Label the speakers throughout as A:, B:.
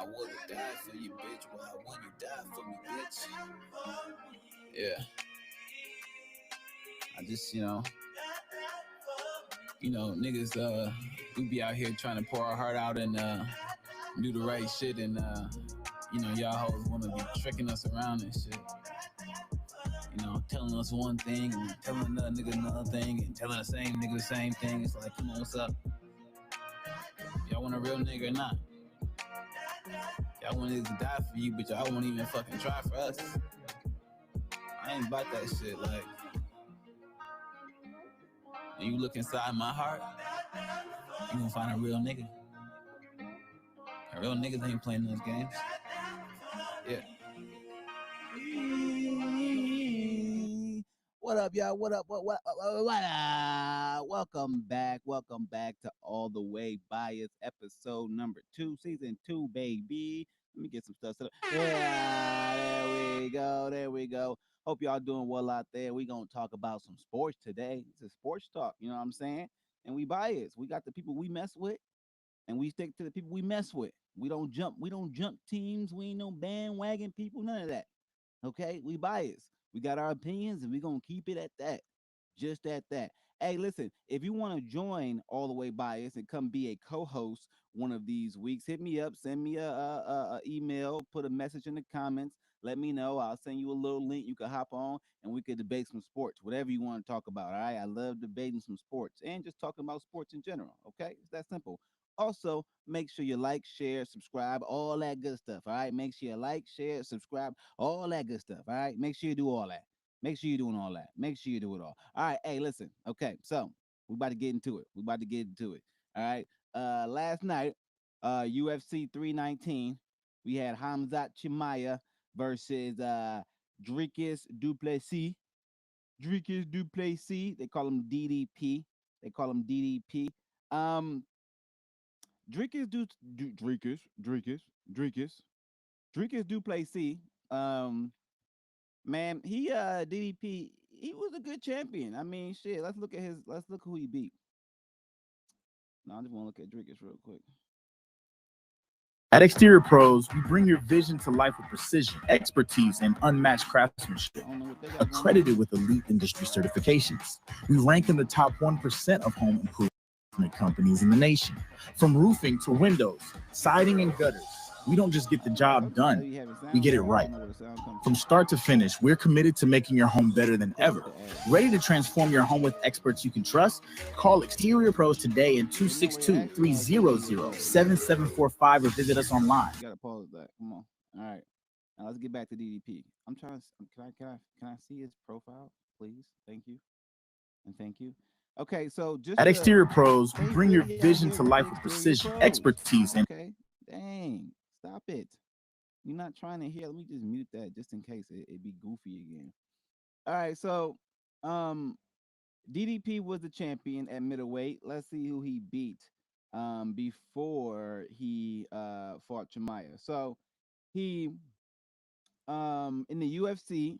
A: I would have died for you, bitch. Why wouldn't you die for me, bitch? Yeah. I just, niggas, we be out here trying to pour our heart out and do the right shit, and y'all hoes want to be tricking us around and shit. Telling us one thing and telling another nigga another thing and telling the same nigga the same thing. It's like, come on, what's up? Y'all want a real nigga or not? Y'all want niggas to die for you, but y'all won't even fucking try for us. I ain't about that shit. Like, when you look inside my heart, you gonna find a real nigga. A real niggas ain't playing those games. Yeah. What up, y'all? What up? What up? Welcome back to All the Way Bias, episode number 2, season 2, baby. Let me get some stuff set up. Yeah, there we go. Hope y'all doing well out there. We gonna talk about some sports today. It's a sports talk, you know what I'm saying? And we bias. We got the people we mess with, and we stick to the people we mess with. We don't jump teams. We ain't no bandwagon people, none of that. Okay? We bias. We got our opinions, and we gonna keep it at that. Just at that. Hey, listen, if you want to join All the Way Bias and come be a co-host one of these weeks, hit me up, send me a email, put a message in the comments, let me know. I'll send you a little link you can hop on, and we could debate some sports, whatever you want to talk about. All right, I love debating some sports and just talking about sports in general. Okay, it's that simple. Also, make sure you like, share, subscribe, all that good stuff. All right, make sure you like, share, subscribe, all that good stuff. All right, make sure you do all that. Make sure you're doing all that. Make sure you do it all. All right. Hey, listen. Okay. So we about to get into it. All right. Last night, UFC 319, we had Hamzat versus Dricus Duplessis. They call him DDP. Dricus Duplessis. Man, he DDP, he was a good champion. I mean, shit, let's look who he beat. No, I just want to look at Dricus real quick.
B: At Exterior Pros, we bring your vision to life with precision, expertise, and unmatched craftsmanship. Accredited with elite industry certifications, we rank in the top 1% of home improvement companies in the nation. From roofing to windows, siding, and gutters, we don't just get the job done, we get it right. From start to finish, we're committed to making your home better than ever. Ready to transform your home with experts you can trust? Call Exterior Pros today at 262-300-7745 or visit us online.
A: You gotta pause that. Come on. All right. Now let's get back to DDP. I'm trying to. Can I see his profile, please? Thank you. And thank you. Okay, so just
B: at Exterior Pros, we bring your vision to life with precision, expertise, and
A: okay. Dang, stop it. You're not trying to hear. Let me just mute that just in case it be goofy again. All right, so DDP was the champion at middleweight. Let's see who he beat before he fought Chimaev. So he in the UFC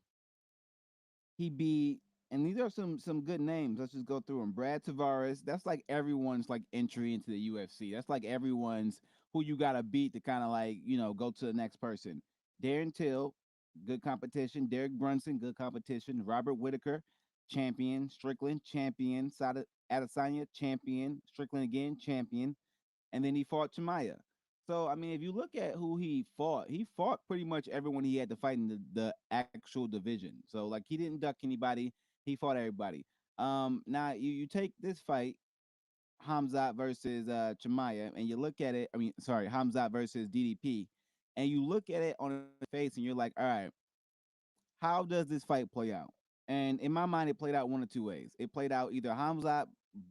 A: he beat, and these are some good names. Let's just go through them. Brad Tavares, that's like everyone's like entry into the UFC. That's like everyone's who you gotta beat to kind of like, go to the next person. Darren Till, good competition. Derek Brunson, good competition. Robert Whitaker, champion. Strickland, champion. Adesanya, champion. Strickland again, champion. And then he fought Chimaev. So, I mean, if you look at who he fought pretty much everyone he had to fight in the actual division. So, like, he didn't duck anybody. He fought everybody. Now, you take this fight, Hamzat versus Chimaev, and you look at it, Hamzat versus DDP, and you look at it on his face, and you're like, all right, how does this fight play out? And in my mind, it played out one of two ways. It played out either Hamzat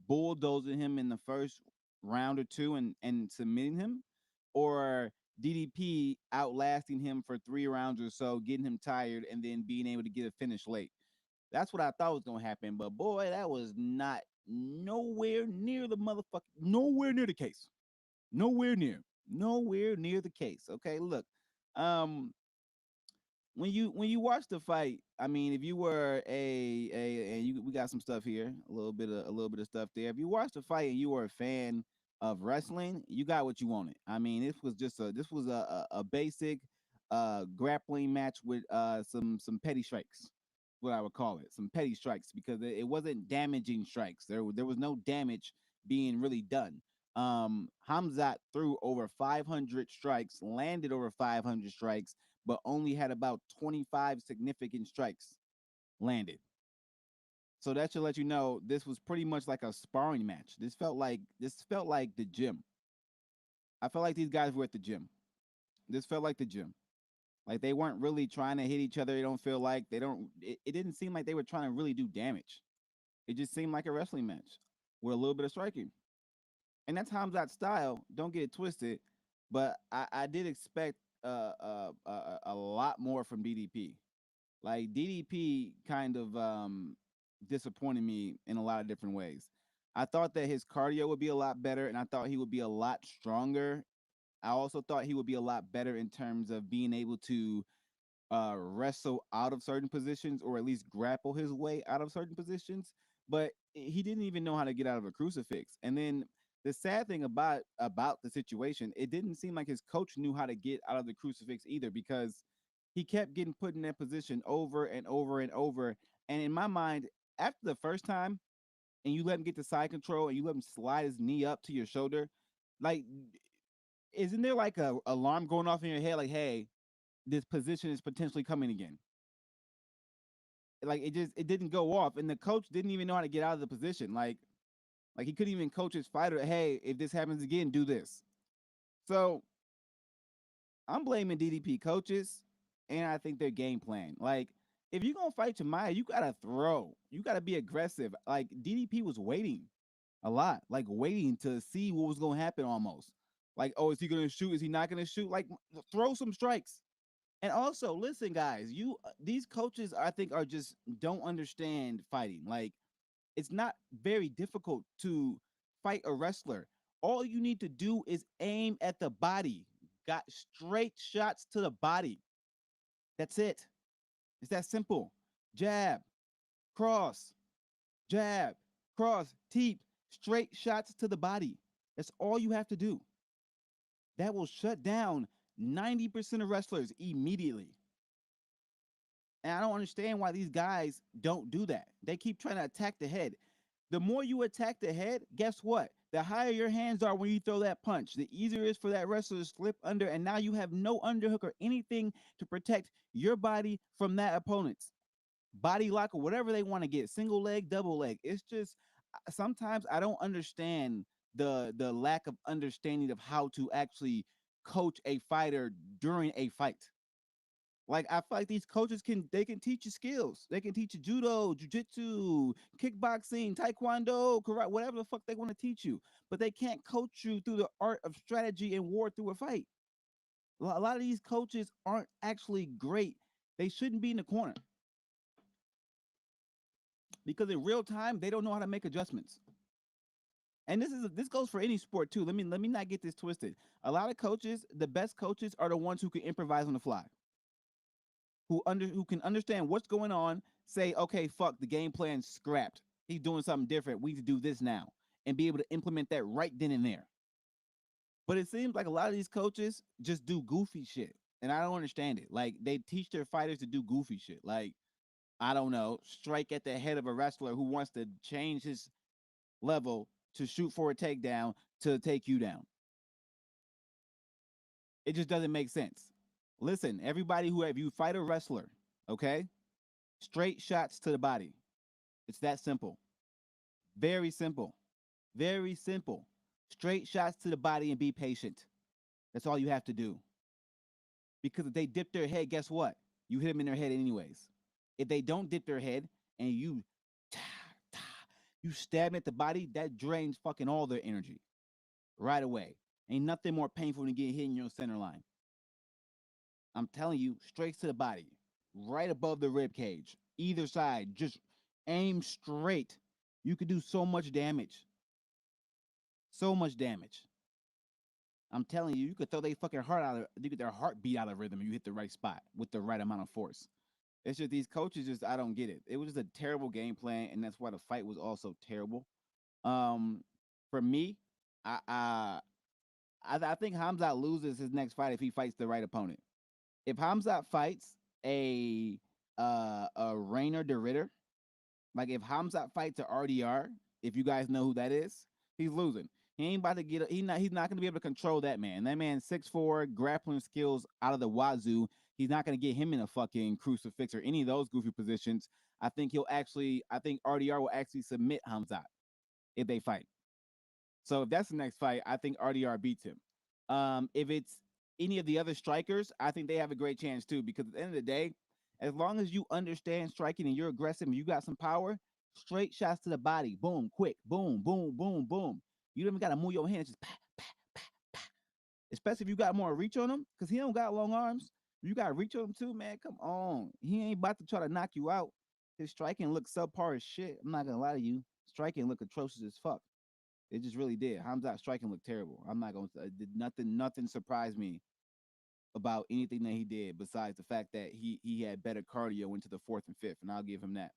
A: bulldozing him in the first round or two and submitting him, or DDP outlasting him for 3 rounds or so, getting him tired, and then being able to get a finish late. That's what I thought was going to happen. But, boy, that was nowhere near the case. Nowhere near the case. Okay, look. When you watch the fight, I mean, if you were we got some stuff here, a little bit of stuff there. If you watch the fight and you were a fan of wrestling, you got what you wanted. I mean, this was a basic grappling match with some petty strikes. What I would call it, some petty strikes, because it wasn't damaging strikes. There was no damage being really done. Hamzat threw over 500 strikes, landed over 500 strikes, but only had about 25 significant strikes landed. So that should let you know this was pretty much like a sparring match. This felt like the gym. I felt like these guys were at the gym. This felt like the gym. Like they weren't really trying to hit each other. They don't feel like they don't. It didn't seem like they were trying to really do damage. It just seemed like a wrestling match with a little bit of striking, and that's Hamzat's style. Don't get it twisted, but I did expect a lot more from DDP. Like DDP kind of disappointed me in a lot of different ways. I thought that his cardio would be a lot better, and I thought he would be a lot stronger. I also thought he would be a lot better in terms of being able to wrestle out of certain positions, or at least grapple his way out of certain positions. But he didn't even know how to get out of a crucifix. And then the sad thing about the situation, it didn't seem like his coach knew how to get out of the crucifix either, because he kept getting put in that position over and over and over. And in my mind, after the first time, and you let him get the side control and you let him slide his knee up to your shoulder, like, isn't there like a alarm going off in your head, like, hey, this position is potentially coming again? Like it didn't go off, and the coach didn't even know how to get out of the position. Like he couldn't even coach his fighter. Hey, if this happens again, do this. So I'm blaming DDP coaches, and I think their game plan. Like if you're gonna fight Chamaya, you gotta throw. You gotta be aggressive. Like DDP was waiting a lot, like waiting to see what was gonna happen almost. Like, oh, is he gonna shoot? Is he not gonna shoot? Like, throw some strikes. And also, listen, guys, you these coaches, I think, are just don't understand fighting. Like, it's not very difficult to fight a wrestler. All you need to do is aim at the body. Got straight shots to the body. That's it. It's that simple. Jab, cross, jab, cross, teep, straight shots to the body. That's all you have to do. That will shut down 90% of wrestlers immediately. And I don't understand why these guys don't do that. They keep trying to attack the head. The more you attack the head, guess what? The higher your hands are when you throw that punch, the easier it is for that wrestler to slip under. And now you have no underhook or anything to protect your body from that opponent's body lock, or whatever they want to get, single leg, double leg. It's just sometimes I don't understand the lack of understanding of how to actually coach a fighter during a fight. Like I feel like these coaches can teach you skills. They can teach you judo, jujitsu, kickboxing, taekwondo, karate, whatever the fuck they want to teach you. But they can't coach you through the art of strategy and war through a fight. A lot of these coaches aren't actually great. They shouldn't be in the corner, because in real time they don't know how to make adjustments. And this goes for any sport too. Let me not get this twisted. A lot of coaches, the best coaches, are the ones who can improvise on the fly, who can understand what's going on, say, okay, fuck, the game plan's scrapped. He's doing something different. We need to do this now, and be able to implement that right then and there. But it seems like a lot of these coaches just do goofy shit, and I don't understand it. Like they teach their fighters to do goofy shit. Like, I don't know, strike at the head of a wrestler who wants to change his level to shoot for a takedown to take you down. It just doesn't make sense. Listen, everybody who have you fight a wrestler, okay? Straight shots to the body. It's that simple. Very simple. Very simple. Straight shots to the body and be patient. That's all you have to do. Because if they dip their head, guess what? You hit them in their head anyways. If they don't dip their head and you stab at the body, that drains fucking all their energy right away. Ain't nothing more painful than getting hit in your center line. I'm telling you, straight to the body, right above the rib cage, either side. Just aim straight. You could do so much damage. So much damage. I'm telling you, you could throw their fucking heart out of, you get their heart beat out of rhythm, and you hit the right spot with the right amount of force. It's just these coaches I don't get it. It was just a terrible game plan, and that's why the fight was also terrible. Um, for me, I I think Hamzat loses his next fight if he fights the right opponent. If Hamzat fights a Rainer de Ritter, like if Hamzat fights a RDR, if you guys know who that is, he's losing. He ain't about to get. He's not going to be able to control that man. That man 6'4", grappling skills out of the wazoo. He's not going to get him in a fucking crucifix or any of those goofy positions. I think he'll actually. I think RDR will actually submit Hamzat if they fight. So if that's the next fight, I think RDR beats him. If it's any of the other strikers, I think they have a great chance too. Because at the end of the day, as long as you understand striking and you're aggressive and you got some power, straight shots to the body, boom, quick, boom, boom, boom, boom. You don't even got to move your hands, just pa, pa, pa, pa. Especially if you got more reach on him, because he don't got long arms. You got reach on him too, man. Come on, he ain't about to try to knock you out. His striking looks subpar as shit. I'm not gonna lie to you. Striking look atrocious as fuck. It just really did. Hamzat striking looked terrible. I'm not gonna. Nothing surprised me about anything that he did besides the fact that he had better cardio into the fourth and fifth, and I'll give him that.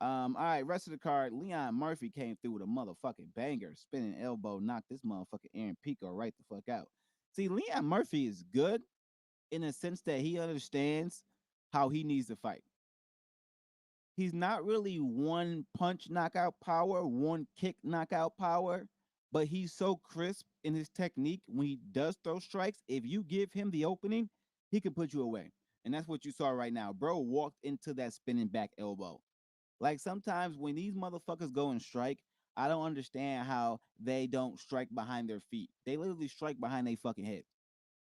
A: All right, rest of the card. Leon Murphy came through with a motherfucking banger, spinning elbow, knocked this motherfucking Aaron Pico right the fuck out. See, Leon Murphy is good in the sense that he understands how he needs to fight. He's not really one punch knockout power, one kick knockout power, but he's so crisp in his technique when he does throw strikes. If you give him the opening, he can put you away. And that's what you saw right now. Bro walked into that spinning back elbow. Like sometimes when these motherfuckers go and strike, I don't understand how they don't strike behind their feet. They literally strike behind their fucking head.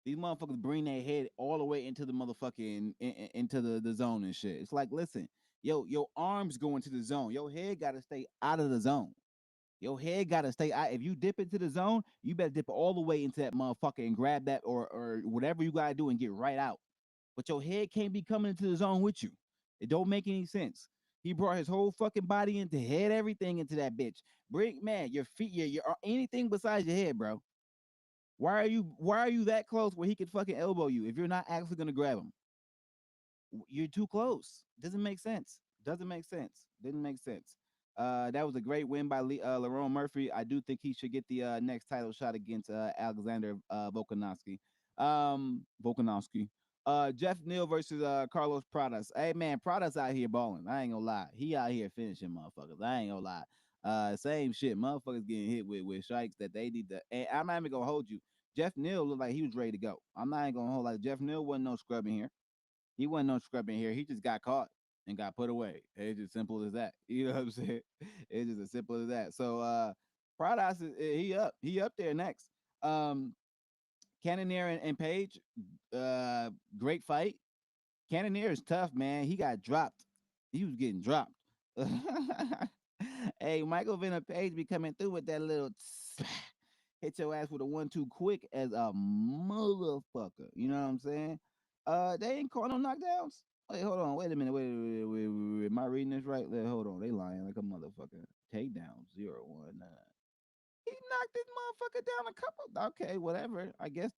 A: These motherfuckers bring their head all the way into the motherfucking into the zone and shit. It's like, listen, yo, your arms go into the zone. Your head gotta stay out of the zone. Your head gotta stay out. If you dip into the zone, you better dip all the way into that motherfucker and grab that or whatever you gotta do and get right out. But your head can't be coming into the zone with you. It don't make any sense. He brought his whole fucking body into head, everything into that bitch. Bring man, your feet, your anything besides your head, bro. Why are you that close where he could fucking elbow you if you're not actually gonna grab him? You're too close. Doesn't make sense. Doesn't make sense. Didn't make sense. That was a great win by Leroy Murphy. I do think he should get the next title shot against Alexander Volkanovski. Volkanovski. Jeff Neal versus Carlos Pradas. Hey man, Pradas out here balling. I ain't gonna lie. He out here finishing motherfuckers. I ain't gonna lie. Same shit. Motherfuckers getting hit with strikes that they need to. And I'm not even gonna hold you. Jeff Neal looked like he was ready to go. I'm not even gonna hold like Jeff Neal wasn't no scrubbing here. He wasn't no scrubbing here. He just got caught and got put away. It's just simple as that. You know what I'm saying? It's just as simple as that. So Pradas is he up there next. Um Cannonier and Page, great fight. Cannonier is tough, man. He got dropped. He was getting dropped. Hey, Michael Venom Page be coming through with that little hit your ass with a 1-2 quick as a motherfucker. You know what I'm saying? They ain't calling no knockdowns. Wait, hold on. Wait a minute. Wait. Am I reading this right? Hold on. They lying like a motherfucker. Takedown 0-1. He knocked this motherfucker down a couple. Okay, whatever. I guess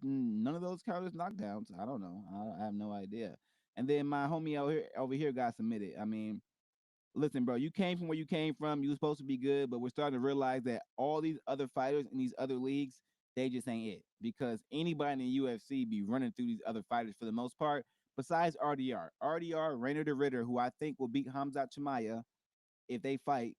A: none of those count as knockdowns. I don't know. I have no idea. And then my homie over here got submitted. I mean, listen, bro, you came from where you came from. You were supposed to be good, but we're starting to realize that all these other fighters in these other leagues, they just ain't it. Because anybody in the UFC be running through these other fighters for the most part, besides RDR. RDR, Rainer de Ritter, who I think will beat Hamzat Chimaev if they fight.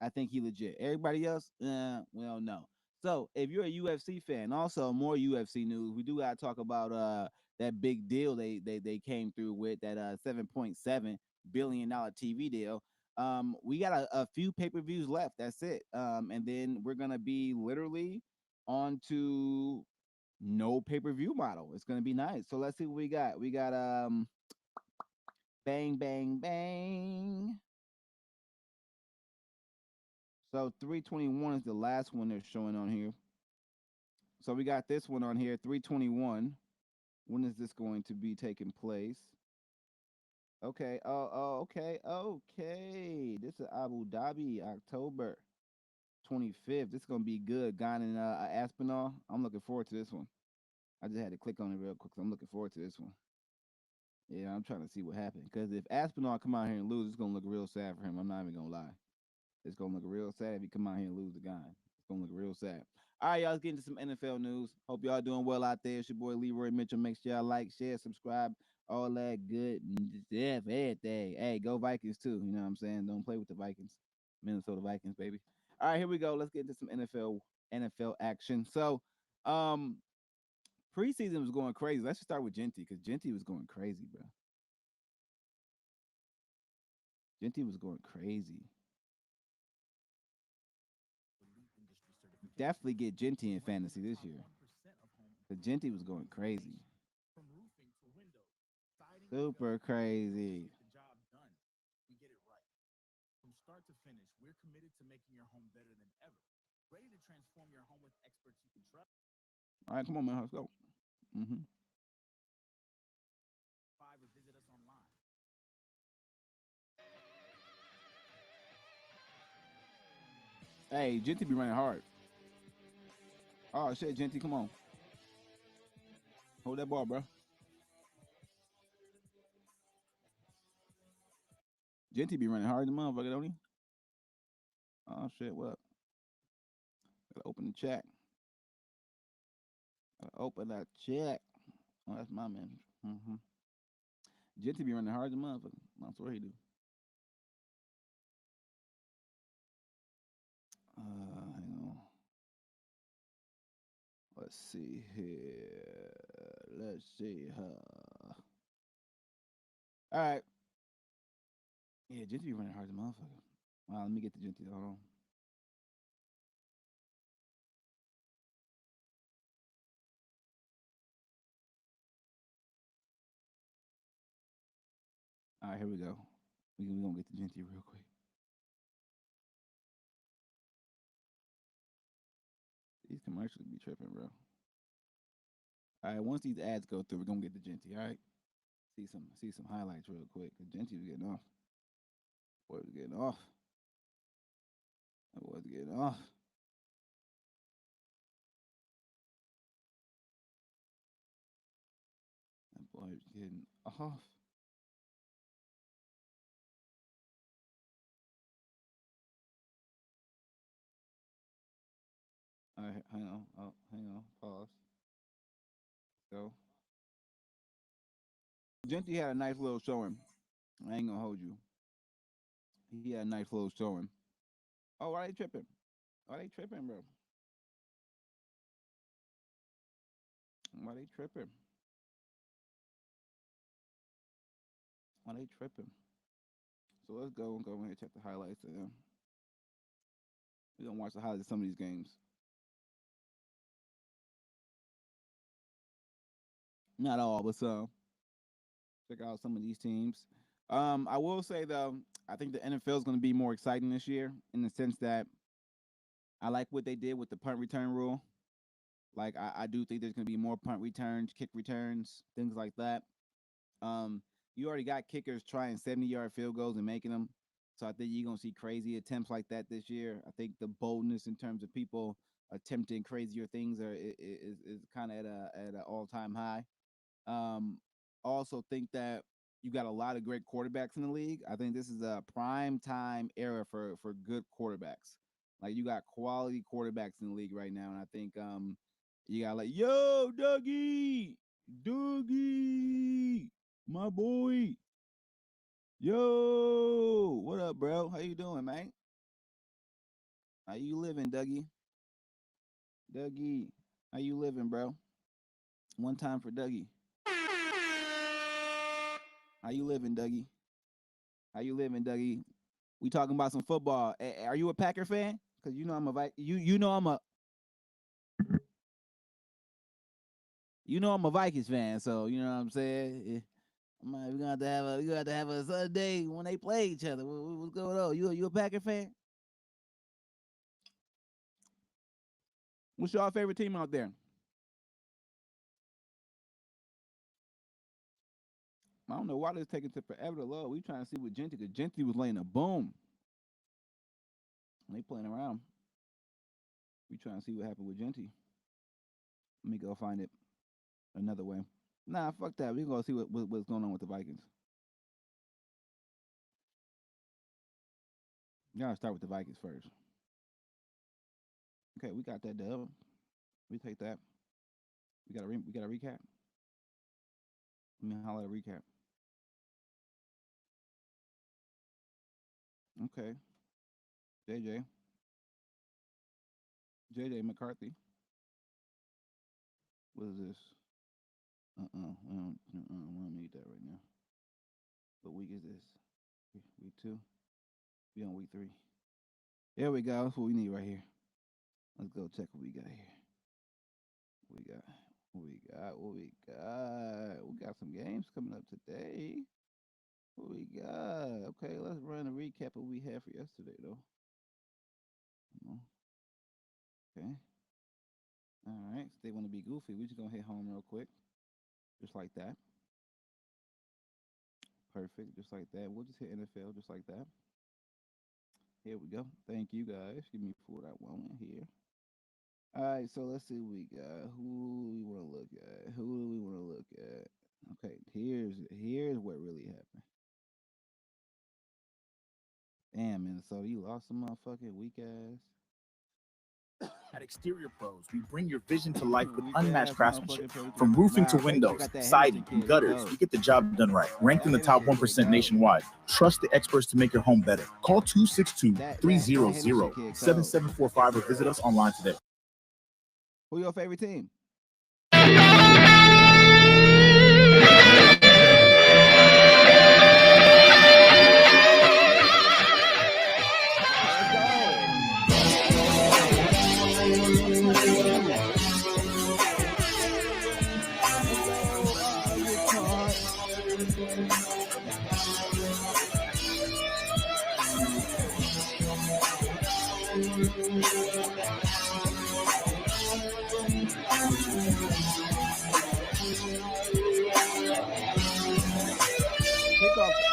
A: I think he legit. Everybody else, well, no. So if you're a UFC fan, also more UFC news. We do gotta talk about that big deal they came through with that $7.7 billion TV deal. We got a few pay-per-views left. That's it. And then we're gonna be literally on to no pay-per-view model. It's gonna be nice. So let's see what we got. We got bang bang bang. So 321 is the last one they're showing on here. So we got this one on here, 321. When is this going to be taking place? Okay. Okay. This is Abu Dhabi, October 25th. This is gonna be good. Gone in Aspinall. I'm looking forward to this one. I just had to click on it real quick. I'm looking forward to this one. Yeah, I'm trying to see what happened. Because if Aspinall come out here and lose, it's gonna look real sad for him. I'm not even gonna lie. It's gonna look real sad if he come out here and lose the guy. It's gonna look real sad. All right, y'all, let's get into some NFL news. Hope y'all doing well out there. It's your boy Leroy Mitchell. Make sure y'all like, share, subscribe, all that good stuff, everything. Hey, go Vikings too. You know what I'm saying? Don't play with the Vikings. Minnesota Vikings, baby. All right, here we go. Let's get into some NFL action. So, preseason was going crazy. Let's just start with Genty because Genty was going crazy, bro. Genty was going crazy. Definitely get Genty in fantasy this year. The Genty was going crazy. Super crazy.
B: From start to finish, we're committed to making your home better than ever. Ready to transform your home with experts you can trust.
A: All right, come on, man. Let's go. Mm-hmm.
B: Or visit us online.
A: Hey, Genty be running hard. Oh shit, Genty, come on. Hold that ball, bro. Genty be running hard as a motherfucker, don't he? Oh shit, what? Gotta open the check. Gotta open that check. Oh, that's my man. Mm-hmm. Genty be running hard as a motherfucker. I swear he do. Hang on. Let's see here. Let's see her. All right. Yeah, Genty be running hard as a motherfucker. Let me get the Genty. Hold on. All right, here we go. We gonna get the Genty real quick. These commercials be tripping, bro. All right, once these ads go through, we're gonna get the Genty. All right, see some highlights real quick. Cause Genty was getting off. Boy was getting off. That boy was getting off. That boy was getting off. All right, hang on. Oh, hang on. Pause. Go. Genty had a nice little showing. I ain't gonna hold you. He had a nice little showing. Oh, why they tripping? Why they tripping, bro? Why they tripping? Why they tripping? So let's go and and check the highlights of them. We're gonna watch the highlights of some of these games. Not all, but some. Check out some of these teams. I will say though, I think the NFL is going to be more exciting this year in the sense that I like what they did with the punt return rule. Like I do think there's going to be more punt returns, kick returns, things like that. Um, you already got kickers trying 70-yard field goals and making them, so I think you're going to see crazy attempts like that this year. I think the boldness in terms of people attempting crazier things is kind of at an all-time high. Um, also think that you got a lot of great quarterbacks in the league. I think this is a prime time era for good quarterbacks. Like you got quality quarterbacks in the league right now, and I think you got like yo Dougie, my boy, yo, what up, bro? How you doing, man? How you living, Dougie? Dougie, how you living, bro? One time for Dougie. How you living, Dougie? How you living, Dougie? We talking about some football. Are you a Packer fan? Because you know I'm a you know I'm a Vikings fan. So you know what I'm saying. We gonna have to have a Sunday when they play each other. What's going on? You a Packer fan? What's your favorite team out there? I don't know why this taking to forever to load. We trying to see what Genty, because Genty was laying a boom. They playing around. We trying to see what happened with Genty. Let me go find it another way. Nah, fuck that. We gonna see what's going on with the Vikings. You gotta start with the Vikings first. Okay, we got that dub. We take that. We got a recap. Let me holler at a recap. Okay. JJ. JJ McCarthy. What is this? We don't need that right now. What week is this? Week 2. We on week 3. There we go. That's what we need right here. Let's go check what we got here. What we got. We got some games coming up today. What we got? Okay, let's run a recap of what we had for yesterday, though. Okay. All right. So they want to be goofy. We just gonna hit home real quick, just like that. Perfect, just like that. We'll just hit NFL just like that. Here we go. Thank you guys. Give me for that one here. All right, so let's see what we got. Who we want to look at? Who do we want to look at? Okay, here's what really happened. Damn, Minnesota, you lost some motherfucking weak ass.
B: At Exterior Pros, we bring your vision to life with unmatched craftsmanship. From roofing to windows, siding, and gutters, we get the job done right. Ranked in the top 1% nationwide. Trust the experts to make your home better. Call 262-300-7745 or visit us online today.
A: Who your favorite team?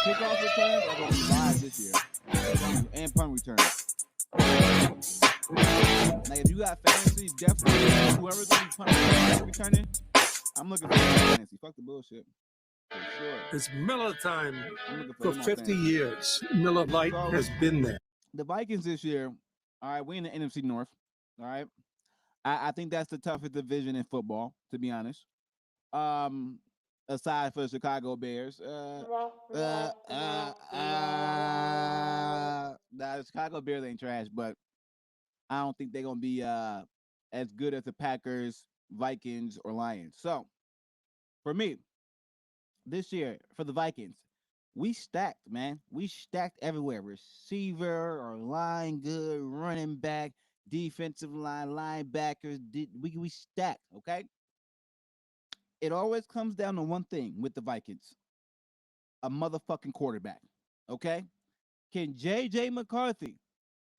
A: Kickoff returns are going to be live this year, and punt returns. Like if you got fantasy, definitely whoever's going to be punting returning, I'm looking for fantasy. Fuck the bullshit. For sure.
C: It's Miller time. For 50 years, Miller Lite has been there.
A: The Vikings this year, all right, we in the NFC North, all right? I think that's the toughest division in football, to be honest. Aside for the Chicago Bears. The Chicago Bears ain't trash, but I don't think they're going to be as good as the Packers, Vikings, or Lions. So, for me, this year, for the Vikings, we stacked, man. We stacked everywhere. Receiver or line good, running back, defensive line, linebackers. We stacked, okay? It always comes down to one thing with the Vikings. A motherfucking quarterback, okay? Can J.J. McCarthy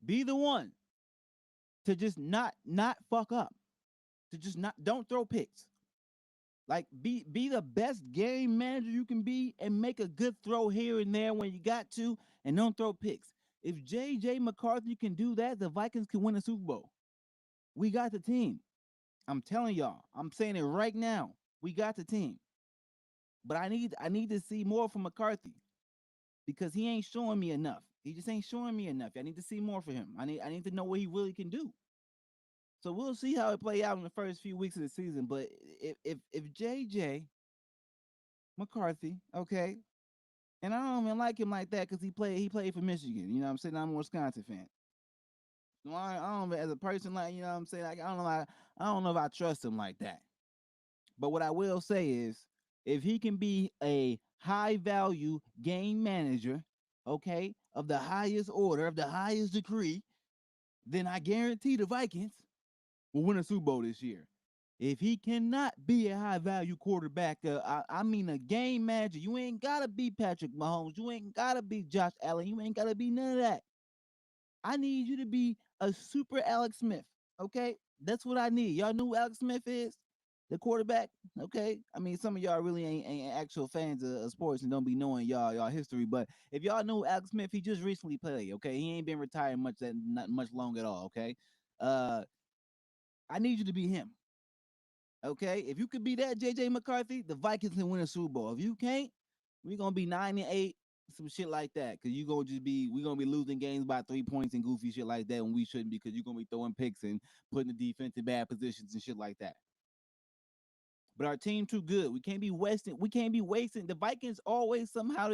A: be the one to just not fuck up? To just don't throw picks. Like, be the best game manager you can be and make a good throw here and there when you got to and don't throw picks. If J.J. McCarthy can do that, the Vikings can win a Super Bowl. We got the team. I'm telling y'all. I'm saying it right now. We got the team. But I need to see more from McCarthy because he ain't showing me enough. He just ain't showing me enough. I need to see more for him. I need to know what he really can do. So we'll see how it play out in the first few weeks of the season. But if J.J. McCarthy, okay, and I don't even like him like that because he played for Michigan. You know what I'm saying? I'm a Wisconsin fan. So I don't as a person, like, you know what I'm saying? Like, I don't know if I trust him like that. But what I will say is, if he can be a high value game manager, okay, of the highest order, of the highest degree, then I guarantee the Vikings will win a Super Bowl this year. If he cannot be a high value quarterback, I mean a game manager, you ain't gotta be Patrick Mahomes, you ain't gotta be Josh Allen, you ain't gotta be none of that. I need you to be a super Alex Smith, okay? That's what I need. Y'all know who Alex Smith is? The quarterback, okay? I mean, some of y'all really ain't actual fans of sports and don't be knowing y'all history. But if y'all know Alex Smith, he just recently played, okay? He ain't been retired not much long at all, okay? I need you to be him, okay? If you could be that J.J. McCarthy, the Vikings can win a Super Bowl. If you can't, we're gonna be 9-8, some shit like that. Cause we gonna be losing games by 3 points and goofy shit like that when we shouldn't, because you're gonna be throwing picks and putting the defense in bad positions and shit like that. But our team too good. We can't be wasting. We can't be wasting. The Vikings always somehow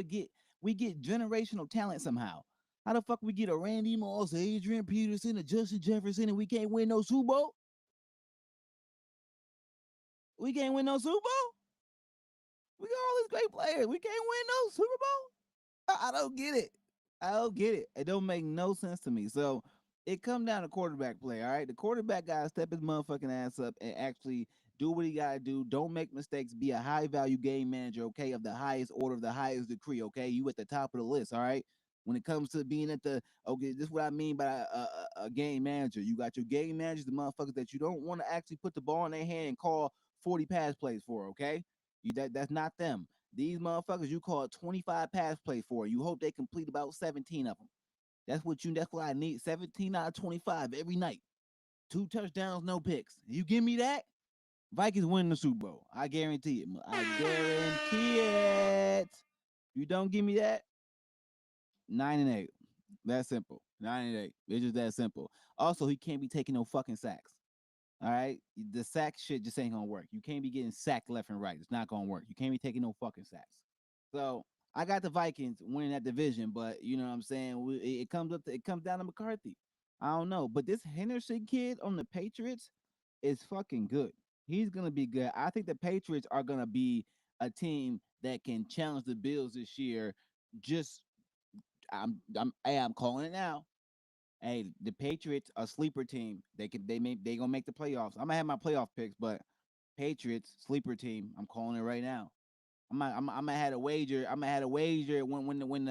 A: we get generational talent somehow. How the fuck we get a Randy Moss, Adrian Peterson, a Justin Jefferson, and we can't win no Super Bowl? We can't win no Super Bowl? We got all these great players. We can't win no Super Bowl? I don't get it. I don't get it. It don't make no sense to me. So it come down to quarterback play, all right? The quarterback got to step his motherfucking ass up and actually do what he got to do. Don't make mistakes. Be a high-value game manager, okay, of the highest order, of the highest degree, okay? You at the top of the list, all right? When it comes to being at the, okay, this is what I mean by a game manager. You got your game managers, the motherfuckers that you don't want to actually put the ball in their hand and call 40 pass plays for, okay? That's not them. These motherfuckers you call 25 pass plays for. You hope they complete about 17 of them. That's what I need. 17 out of 25 every night. 2 touchdowns, no picks. You give me that, Vikings win the Super Bowl. I guarantee it. I guarantee it. You don't give me that, 9-8. That's simple. 9-8. It's just that simple. Also, he can't be taking no fucking sacks. All right, the sack shit just ain't gonna work. You can't be getting sacked left and right. It's not gonna work. You can't be taking no fucking sacks. So I got the Vikings winning that division, but you know what I'm saying. It comes down to McCarthy. I don't know, but this Henderson kid on the Patriots is fucking good. He's gonna be good. I think the Patriots are gonna be a team that can challenge the Bills this year. Just I'm calling it now. Hey, the Patriots are a sleeper team. They gonna make the playoffs. I'm gonna have my playoff picks, but Patriots sleeper team. I'm calling it right now. I'm gonna have a wager. I'm gonna have a wager when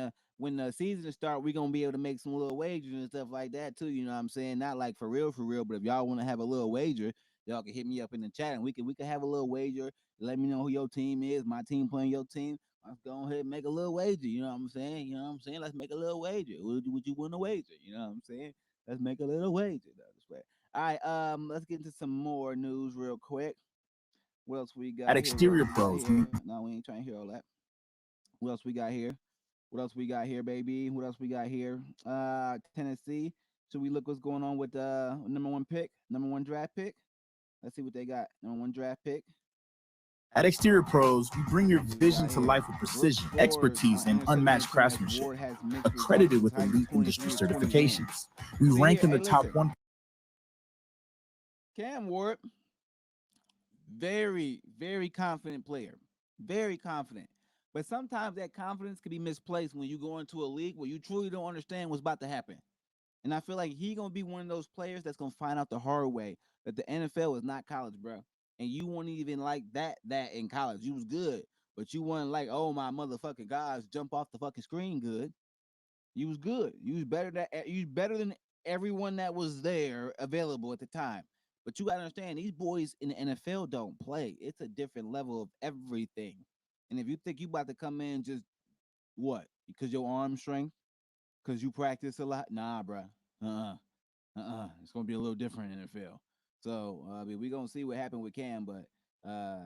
A: the season start. We gonna be able to make some little wagers and stuff like that too. You know what I'm saying? Not like for real, but if y'all want to have a little wager, y'all can hit me up in the chat and we can have a little wager. Let me know who your team is. My team playing your team. Let's go ahead and make a little wager. You know what I'm saying? You know what I'm saying? Let's make a little wager. Would you win a wager? You know what I'm saying? Let's make a little wager. This way. All right. Let's get into some more news real quick. What else we got
B: At
A: here?
B: Exterior Pros,
A: No, we ain't trying to hear all that. What else we got here? What else we got here, baby? What else we got here? Tennessee. Should we look what's going on with number 1 pick, number 1 draft pick? Let's see what they got. Number 1 draft pick.
B: At Exterior Pros, we bring your vision to life with precision, expertise, and unmatched craftsmanship. Accredited with elite industry certifications. We rank in the top 1.
A: Cam Ward, very, very confident player. Very confident. But sometimes that confidence can be misplaced when you go into a league where you truly don't understand what's about to happen. And I feel like he's going to be one of those players that's going to find out the hard way that the NFL is not college, bro. And you weren't even like that in college. You was good, but you weren't like, oh, my motherfucking guys, jump off the fucking screen good. You was good. You was better than everyone that was there available at the time. But you got to understand, these boys in the NFL don't play. It's a different level of everything. And if you think you about to come in just what? Because your arm strength? Because you practice a lot? Nah, bro. It's going to be a little different in the NFL. So, I mean, we're going to see what happened with Cam, but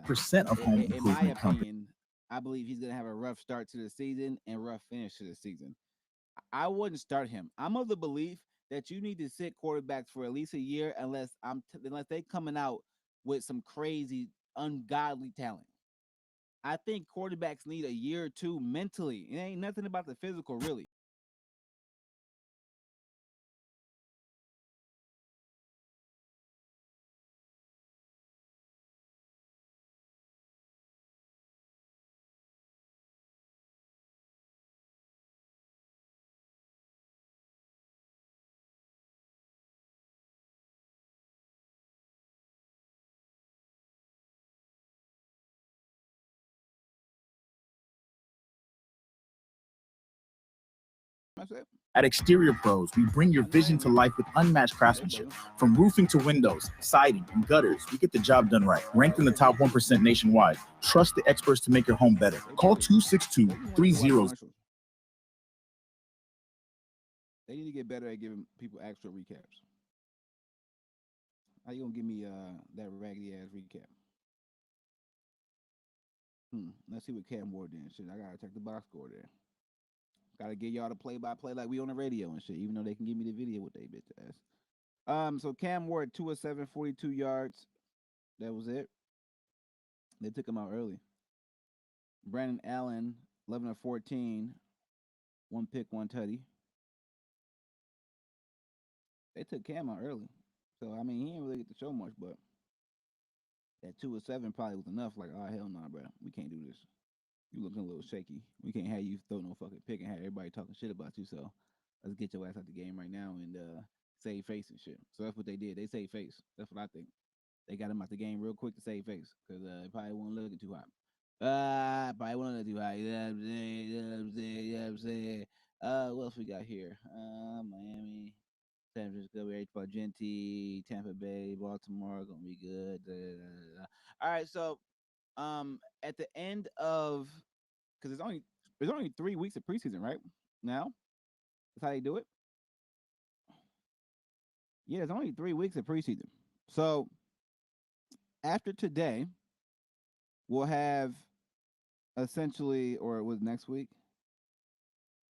B: percent of home
A: in my
B: improvement company.
A: opinion, I believe he's going to have a rough start to the season and rough finish to the season. I wouldn't start him. I'm of the belief that you need to sit quarterbacks for at least a year unless they coming out with some crazy, ungodly talent. I think quarterbacks need a year or two mentally. It ain't nothing about the physical, really.
B: At Exterior Pros, we bring your vision to life with unmatched craftsmanship. From roofing to windows, siding, and gutters, we get the job done right. Ranked in the top 1% nationwide. Trust the experts to make your home better. Call 262-30.
A: They need to get better at giving people actual recaps. How you gonna give me that raggedy ass recap? Let's see what Cam Ward did. Shit, I gotta check the box score there. Gotta get y'all to play-by-play like we on the radio and shit, even though they can give me the video with they bitch ass. So Cam Ward, 2 of 7, 42 yards. That was it. They took him out early. Brandon Allen, 11 of 14, 1 pick, 1 tutty. They took Cam out early. So, I mean, he didn't really get to show much, but that 2 of 7 probably was enough. Like, oh, hell nah, bro. We can't do this. You looking a little shaky. We can't have you throw no fucking pick and have everybody talking shit about you. So, let's get your ass out the game right now and save face and shit. So, that's what they did. They saved face. That's what I think. They got him out the game real quick to save face because they probably wasn't looking too hot. Probably wasn't looking too hot. You know what I'm saying? You know what I'm saying? You know what I'm saying? What else we got here? Miami, San Francisco, Argenti, Tampa Bay, Baltimore, gonna be good. All right, so at the end of because there's only 3 weeks of preseason, right? Now, that's how they do it. Yeah, there's only 3 weeks of preseason. So after today, we'll have essentially, or it was next week,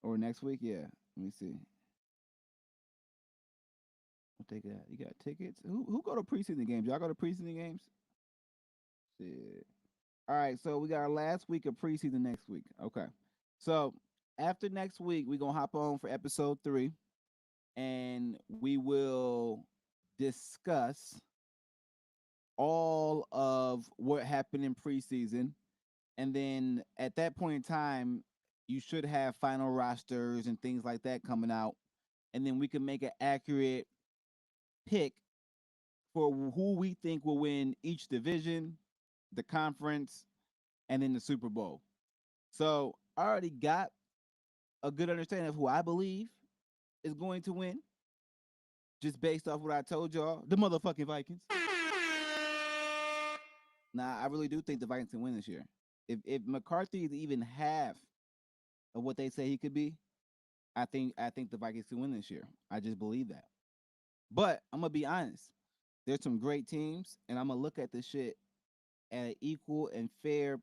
A: yeah. Let me see. What they got? You got tickets? Who go to preseason games? Y'all go to preseason games? Shit. All right, so we got our last week of preseason next week. Okay. So after next week, we're gonna hop on for episode 3, and we will discuss all of what happened in preseason. And then at that point in time, you should have final rosters and things like that coming out. And then we can make an accurate pick for who we think will win each division, the conference, and then the Super Bowl. So I already got a good understanding of who I believe is going to win, just based off what I told y'all. The motherfucking Vikings. Nah, I really do think the Vikings can win this year. If McCarthy is even half of what they say he could be, I think the Vikings can win this year. I just believe that. But I'm gonna be honest. There's some great teams, and I'm gonna look at this shit at an equal and fair.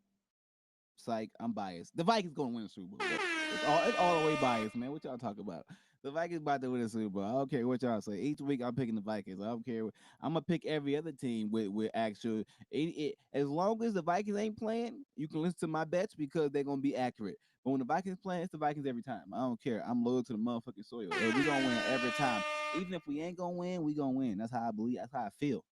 A: It's like I'm biased. The Vikings gonna win the Super Bowl. It's all the way biased, man. What y'all talking about? The Vikings about to win the Super Bowl. I don't care what y'all say. Each week I'm picking the Vikings. I don't care. I'm gonna pick every other team with actual. As long as the Vikings ain't playing, you can listen to my bets because they're gonna be accurate. But when the Vikings playing, it's the Vikings every time. I don't care. I'm loyal to the motherfucking soil. We gonna win every time. Even if we ain't gonna win, we gonna win. That's how I believe. That's how I feel.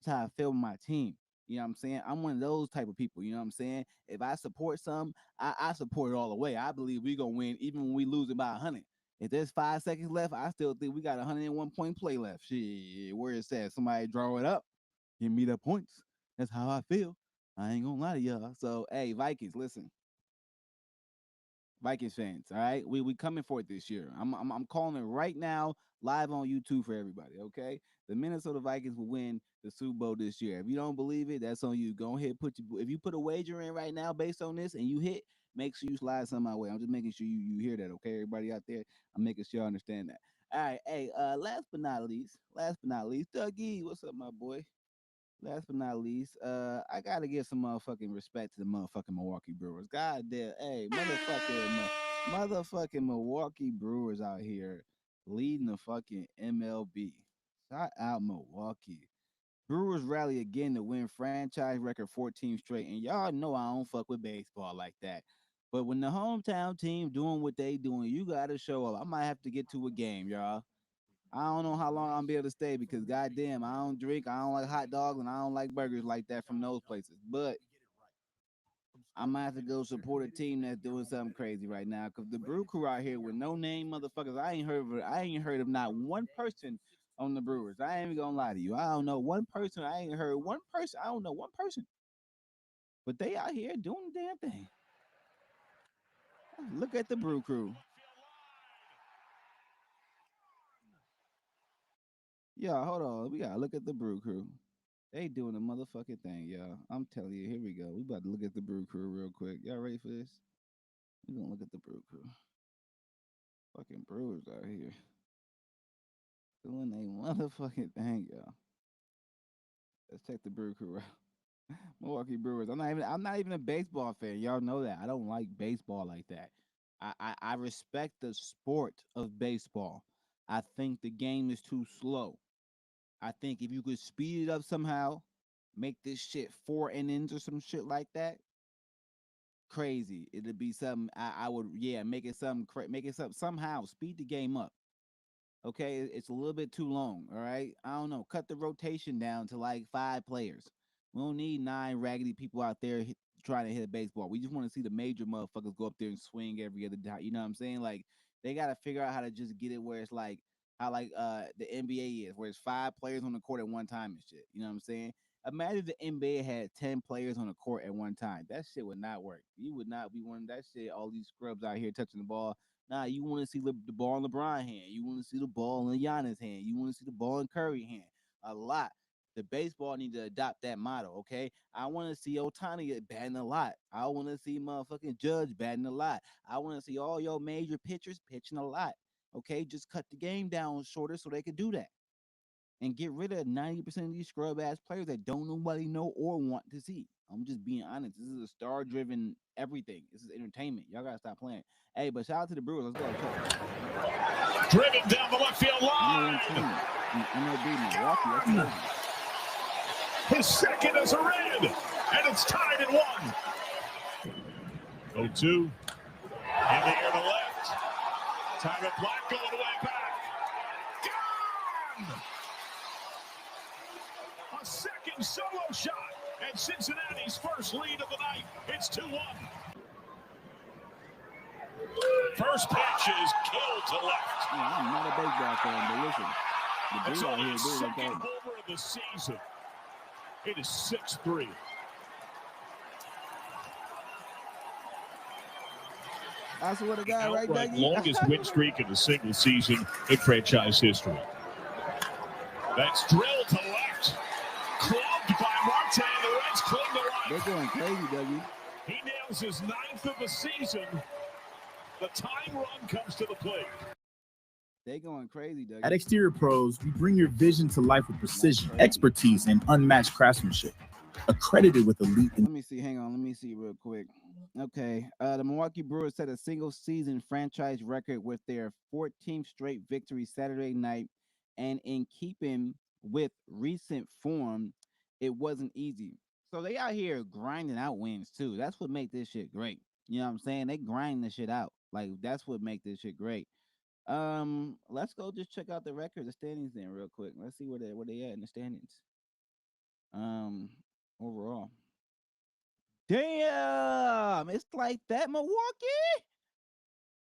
A: That's how I feel with my team. You know what I'm saying? I'm one of those type of people. You know what I'm saying? If I support some, I support it all the way. I believe we gonna win even when we losing by 100. If there's 5 seconds left, I still think we got 101 point play left. Shit, where it says somebody draw it up, give me the points. That's how I feel. I ain't gonna lie to y'all. So hey, Vikings, listen. Vikings fans, all right? We coming for it this year. I'm calling it right now, live on YouTube for everybody, okay? The Minnesota Vikings will win the Super Bowl this year. If you don't believe it, that's on you. Go ahead, if you put a wager in right now based on this and you hit, make sure you slide some my way. I'm just making sure you hear that, okay? Everybody out there, I'm making sure you understand that. All right, hey, last but not least, Dougie, what's up, my boy? Last but not least, I gotta give some motherfucking respect to the motherfucking Milwaukee Brewers. God damn, hey, motherfucking Milwaukee Brewers out here leading the fucking MLB. Shout out Milwaukee. Brewers rally again to win franchise record 14 straight. And y'all know I don't fuck with baseball like that. But when the hometown team doing what they doing, you gotta show up. I might have to get to a game, y'all. I don't know how long I'm be able to stay because goddamn, I don't drink, I don't like hot dogs, and I don't like burgers like that from those places. But I might have to go support a team that's doing something crazy right now. Because the Brew Crew out here with no name motherfuckers, I ain't heard of not one person on the Brewers. I ain't even gonna lie to you. I don't know one person. I ain't heard one person. I don't know one person. But they out here doing the damn thing. Look at the Brew Crew. Yeah, hold on. We gotta look at the Brew Crew. They doing the motherfucking thing, y'all. I'm telling you, here we go. We about to look at the Brew Crew real quick. Y'all ready for this? We gonna look at the Brew Crew. Fucking Brewers out here doing a motherfucking thing, y'all. Let's check the Brew Crew out. Milwaukee Brewers. I'm not even a baseball fan. Y'all know that. I don't like baseball like that. I respect the sport of baseball. I think the game is too slow. I think if you could speed it up somehow, make this shit 4 innings or some shit like that, crazy. It'd be something I would, yeah, make it something make it something somehow speed the game up. Okay, it's a little bit too long. All right, I don't know. Cut the rotation down to like 5 players. We don't need 9 raggedy people out there trying to hit a baseball. We just want to see the major motherfuckers go up there and swing every other time. You know what I'm saying? Like they gotta figure out how to just get it where it's like how like the NBA is, where it's 5 players on the court at one time and shit. You know what I'm saying? Imagine the NBA had 10 players on the court at one time. That shit would not work. You would not be one of that shit. All these scrubs out here touching the ball. Nah, you want to see the ball in LeBron hand. You want to see the ball in Giannis hand. You want to see the ball in Curry hand. A lot. The baseball need to adopt that model, okay? I want to see Otani batting a lot. I want to see motherfucking Judge batting a lot. I want to see all your major pitchers pitching a lot, okay? Just cut the game down shorter so they can do that. And get rid of 90% of these scrub ass players that don't nobody know or want to see. I'm just being honest. This is a star driven everything. This is entertainment. Y'all gotta stop playing. Hey, but shout out to the Brewers. Let's go.
D: Driven down the left field line.
A: MLB Milwaukee. That's
D: his second is a red, and it's tied at 1. 0-2. In the air to left. Tyler Black going way back. Gone! A second solo shot, and Cincinnati's first lead of the night. It's 2-1. First pitch is killed to left.
A: I'm not a baseball fan, but listen.
D: That's only his second homer of the season. It is 6-3.
A: I swear to God, right there.
D: Longest win streak in a single season in franchise history. That's drilled to left. Clubbed by Marte, and the Reds cling to life.
A: They're going crazy, W.
D: He nails his 9th of the season. The tying run comes to the plate.
A: They going crazy, Doug.
B: At Exterior Pros, we bring your vision to life with precision, expertise, and unmatched craftsmanship. Accredited with elite.
A: Let me see. Hang on. Let me see real quick. Okay. The Milwaukee Brewers set a single-season franchise record with their 14th straight victory Saturday night, and in keeping with recent form, it wasn't easy. So they out here grinding out wins too. That's what make this shit great. You know what I'm saying? They grind this shit out. Like that's what make this shit great. Let's go just check out the record, the standings then real quick. Let's see where they at in the standings. Overall. Damn, it's like that, Milwaukee.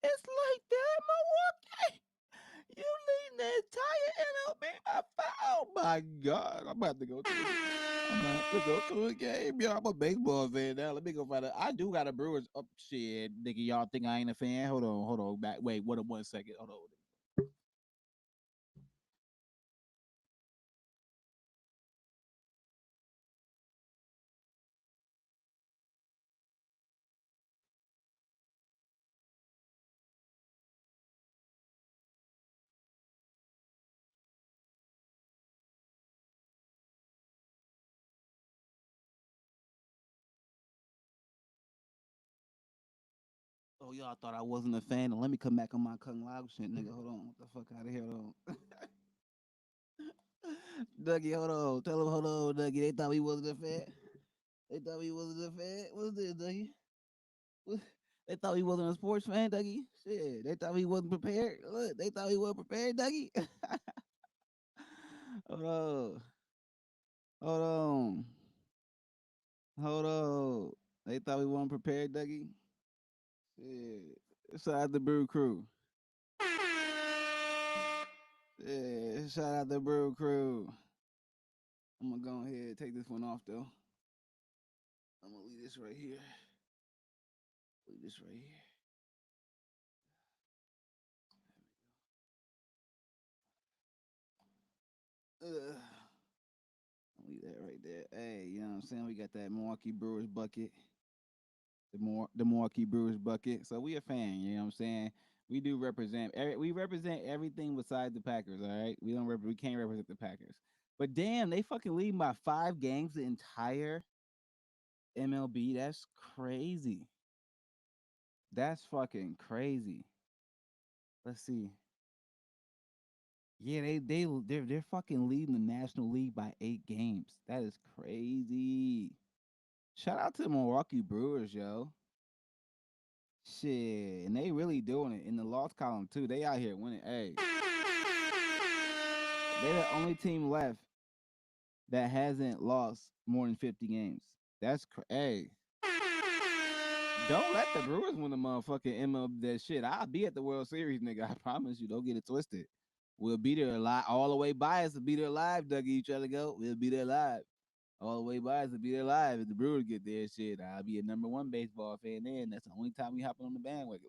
A: It's like that, Milwaukee. You leading the entire MLB by 5. Oh my God, I'm about to go to a game, y'all. I'm a baseball fan now. Let me go find it. I do got a Brewers. Oh shit, nigga, y'all think I ain't a fan? Hold on, back. Wait, what? 1 second. Hold on. Oh, y'all thought I wasn't a fan. Let me come back on my Kung Lao shit, nigga. Hold on. What the fuck out of here? Hold on. Dougie, hold on. Tell him, hold on, Dougie. They thought we wasn't a fan. They thought we wasn't a fan. What's this, Dougie? They thought he wasn't a sports fan, Dougie. Shit. They thought he wasn't prepared. Look, they thought he wasn't prepared, Dougie. Hold on. Hold on. Hold on. They thought we weren't prepared, Dougie. Shit. Shout out the Brew Crew. Yeah, shout out the Brew Crew. I'm gonna go ahead and take this one off though. I'm gonna leave this right here. Leave this right here. I'll leave that right there. Hey, you know what I'm saying? We got that Milwaukee Brewers bucket. The Milwaukee Brewers bucket. So we a fan, you know what I'm saying? We do represent everything besides the Packers, all right? We can't represent the Packers. But damn, they fucking lead by 5 games the entire MLB. That's crazy. That's fucking crazy. Let's see. Yeah, they're fucking leading the National League by 8 games. That is crazy. Shout out to the Milwaukee Brewers, yo. Shit, and they really doing it in the loss column too. They out here winning. Hey, they're the only team left that hasn't lost more than 50 games. Hey, don't let the Brewers win the motherfucking MLB that shit. I'll be at the World Series, nigga. I promise you. Don't get it twisted. We'll be there live. All the way biased to be there live, Dougie. You try to go? We'll be there live. All the way biased to be there live. If the Brewers get there, shit, I'll be a #1 baseball fan then. That's the only time we hop on the bandwagon.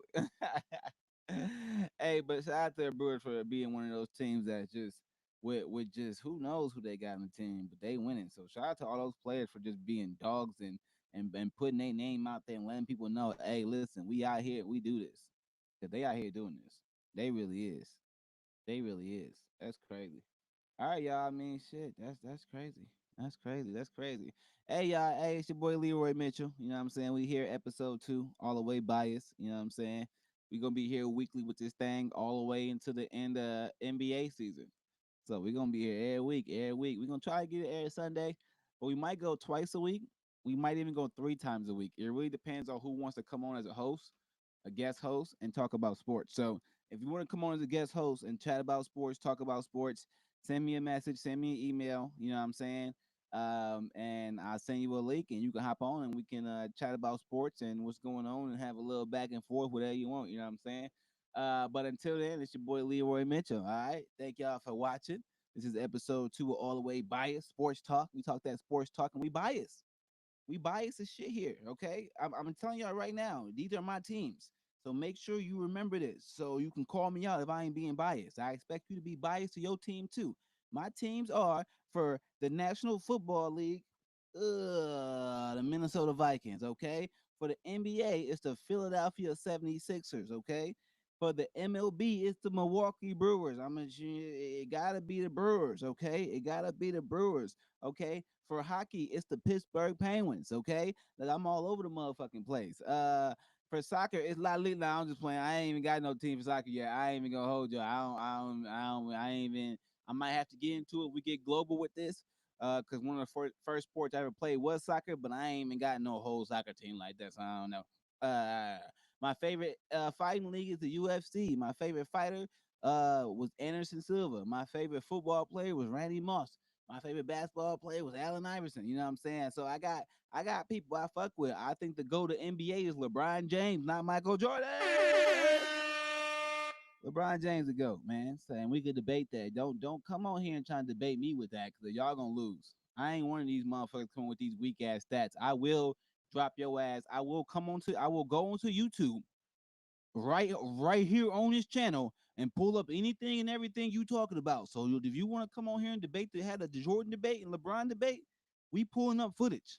A: Hey, but shout out to the Brewers for being one of those teams that just with just who knows who they got in the team, but they winning. So shout out to all those players for just being dogs and putting their name out there and letting people know, hey, listen, we out here, we do this. Cause they out here doing this. They really is. They really is. That's crazy. All right, y'all. I mean, shit. That's crazy. That's crazy. That's crazy. Hey, y'all. Hey, it's your boy Leroy Mitchell. You know what I'm saying? We here episode 2, all the way biased. You know what I'm saying? We gonna be here weekly with this thing all the way into the end of NBA season. So we're gonna be here every week, every week. We're gonna try to get it every Sunday, but we might go twice a week. We might even go 3 times a week. It really depends on who wants to come on as a host, a guest host, and talk about sports. So if you want to come on as a guest host and chat about sports, talk about sports, send me a message, send me an email. You know what I'm saying? And I'll send you a link, and you can hop on, and we can chat about sports and what's going on, and have a little back and forth, whatever you want. You know what I'm saying? But until then, it's your boy Leroy Mitchell. All right. Thank y'all for watching. This is episode 2 of All the Way Bias Sports Talk. We talk that sports talk and we bias. We bias as shit here. Okay. I'm telling y'all right now, these are my teams. So make sure you remember this so you can call me out if I ain't being biased. I expect you to be biased to your team too. My teams are for the National Football League, the Minnesota Vikings, okay? For the NBA, it's the Philadelphia 76ers, okay? For the MLB, it's the Milwaukee Brewers. It gotta be the Brewers, okay? It gotta be the Brewers, okay? For hockey, it's the Pittsburgh Penguins, okay? Like I'm all over the motherfucking place. For soccer, it's La Liga. Nah, I'm just playing. I ain't even got no team for soccer yet. I ain't even gonna hold you. I ain't even. I might have to get into it. We get global with this, because one of the first sports I ever played was soccer, but I ain't even got no whole soccer team like that, so I don't know. My favorite fighting league is the UFC. My favorite fighter was Anderson Silva. My favorite football player was Randy Moss. My favorite basketball player was Allen Iverson. You know what I'm saying? So I got people I fuck with. I think the go to NBA is LeBron James, not Michael Jordan. LeBron James to go, man. Saying we could debate that. Don't come on here and try to debate me with that, because y'all gonna lose. I ain't one of these motherfuckers coming with these weak ass stats. I will drop your ass. I will go onto YouTube right here on this channel and pull up anything and everything you talking about. So if you want to come on here and debate had a Jordan debate and LeBron debate, we pulling up footage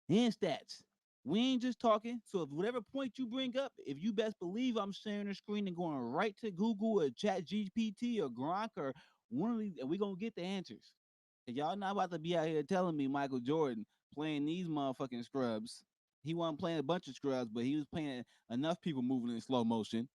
A: and stats. We ain't just talking. So if whatever point you bring up, if you best believe I'm sharing the screen and going right to Google or Chat GPT or Gronk or one of these, and we gonna get the answers. And y'all not about to be out here telling me Michael Jordan playing these motherfucking scrubs. He wasn't playing a bunch of scrubs, but he was playing enough people moving in slow motion.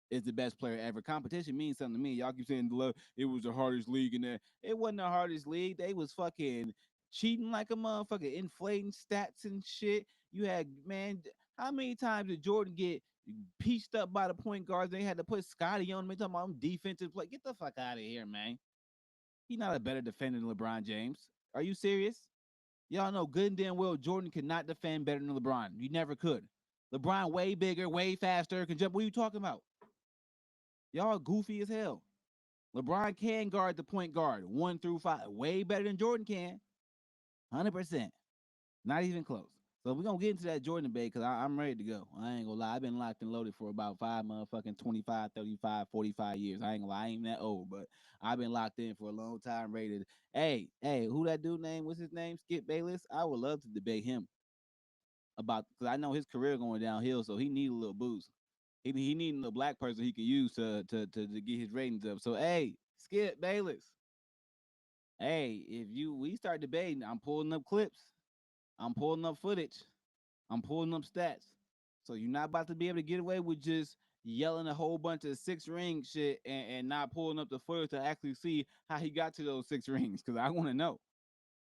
A: Is the best player ever. Competition means something to me. Y'all keep saying it was the hardest league in there. It wasn't the hardest league. They was fucking cheating like a motherfucker, inflating stats and shit. You had, man, how many times did Jordan get pieced up by the point guards? They had to put Scotty on him. They talking about him defensive play. Get the fuck out of here, man. He's not a better defender than LeBron James. Are you serious? Y'all know good and damn well Jordan could not defend better than LeBron. You never could. LeBron way bigger, way faster, can jump. What are you talking about? Y'all goofy as hell. LeBron can guard the point guard 1 through 5 way better than Jordan can. 100%. Not even close. So we're going to get into that Jordan debate because I'm ready to go. I ain't going to lie. I've been locked and loaded for about 25, 35, 45 years. I ain't going to lie. I ain't that old, but I've been locked in for a long time. Ready to, hey, who that dude name? What's his name? Skip Bayless? I would love to debate him about, because I know his career going downhill, so he need a little boost. He needing a black person he can use to get his ratings up. So hey, Skip Bayless. Hey, if we start debating, I'm pulling up clips. I'm pulling up footage. I'm pulling up stats. So you're not about to be able to get away with just yelling a whole bunch of 6-ring shit and not pulling up the footage to actually see how he got to those 6 rings. Because I want to know.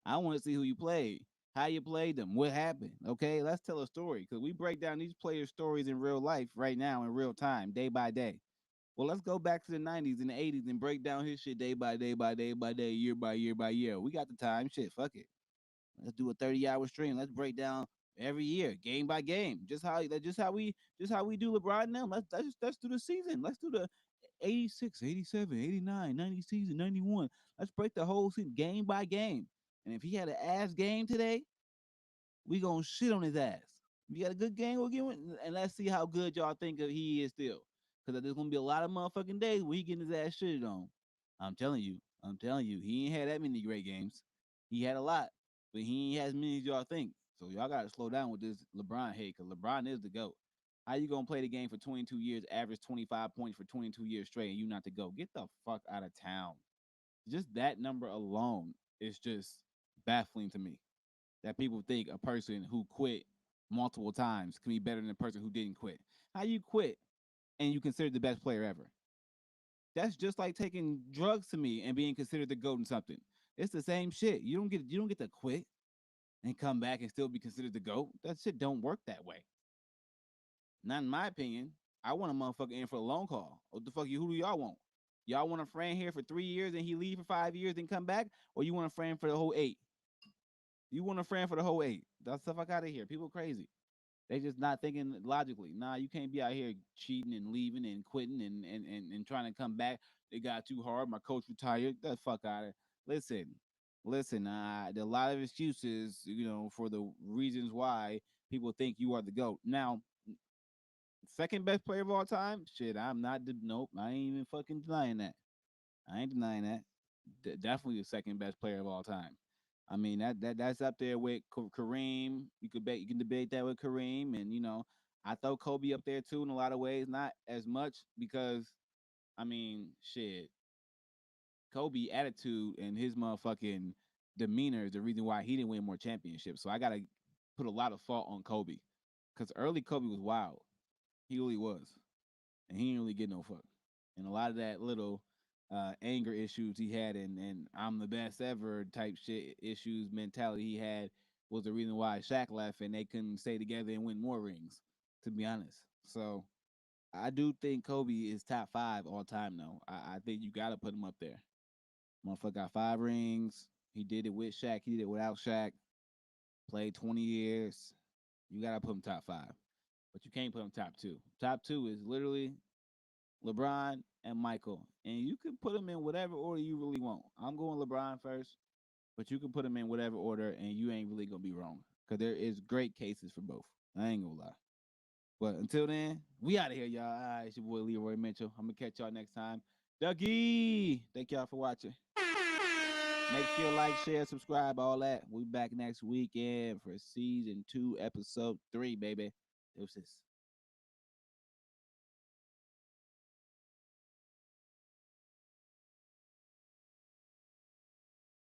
A: I want to see who you played, how you played them, what happened. Okay, let's tell a story. Because we break down these players' stories in real life right now in real time, day by day. Well, let's go back to the 90s and the 80s and break down his shit day by day by day by day, year by year by year. We got the time. Shit, fuck it. Let's do a 30-hour stream. Let's break down every year, game by game. Just how we do LeBron now. Let's do the season. Let's do the 86, 87, 89, 90 season, 91. Let's break the whole season game by game. And if he had an ass game today, we gonna shit on his ass. If you got a good game, we'll give him, and let's see how good y'all think of he is still. Because there's gonna be a lot of motherfucking days where he getting his ass shitted on. I'm telling you, he ain't had that many great games. He had a lot, but he ain't as many as y'all think. So y'all gotta slow down with this LeBron hate, because LeBron is the GOAT. How you gonna play the game for 22 years, average 25 points for 22 years straight, and you not the GOAT? Get the fuck out of town. Just that number alone is just baffling to me. That people think a person who quit multiple times can be better than a person who didn't quit. How you quit and you consider the best player ever? That's just like taking drugs to me and being considered the GOAT in something. It's the same shit. You don't get to quit and come back and still be considered the GOAT. That shit don't work that way. Not in my opinion. I want a motherfucker in for a long call. What the fuck who do y'all want? Y'all want a friend here for 3 years and he leave for 5 years and come back? Or you want a friend for the whole 8? You want a friend for the whole 8. That's the fuck out of here. People crazy. They just not thinking logically. Nah, you can't be out here cheating and leaving and quitting and trying to come back. It got too hard. My coach retired. That fuck out of it. Listen. There are a lot of excuses, for the reasons why people think you are the GOAT. Now, second best player of all time? Shit, I'm not. Nope, I ain't even fucking denying that. I ain't denying that. Definitely the second best player of all time. I mean that's up there with Kareem. You can debate that with Kareem, and I throw Kobe up there too in a lot of ways. Not as much because, I mean, shit, Kobe attitude and his motherfucking demeanor is the reason why he didn't win more championships. So I gotta put a lot of fault on Kobe, because early Kobe was wild. He really was, and he didn't really get no fuck. And a lot of that little anger issues he had and I'm the best ever type shit issues mentality he had was the reason why Shaq left and they couldn't stay together and win more rings, to be honest. So I do think Kobe is top 5 all time though. I think you gotta put him up there. Motherfucker got 5 rings. He did it with Shaq. He did it without Shaq. Played 20 years. You gotta put him top 5. But you can't put him top 2. Top 2 is literally LeBron and Michael. And you can put them in whatever order you really want. I'm going LeBron first, but you can put them in whatever order and you ain't really going to be wrong. Because there is great cases for both. I ain't going to lie. But until then, we out of here, y'all. All right, it's your boy Leroy Mitchell. I'm going to catch y'all next time. Dougie! Thank y'all for watching. Make sure you like, share, subscribe, all that. We'll be back next weekend for season 2, episode 3, baby. Deuces.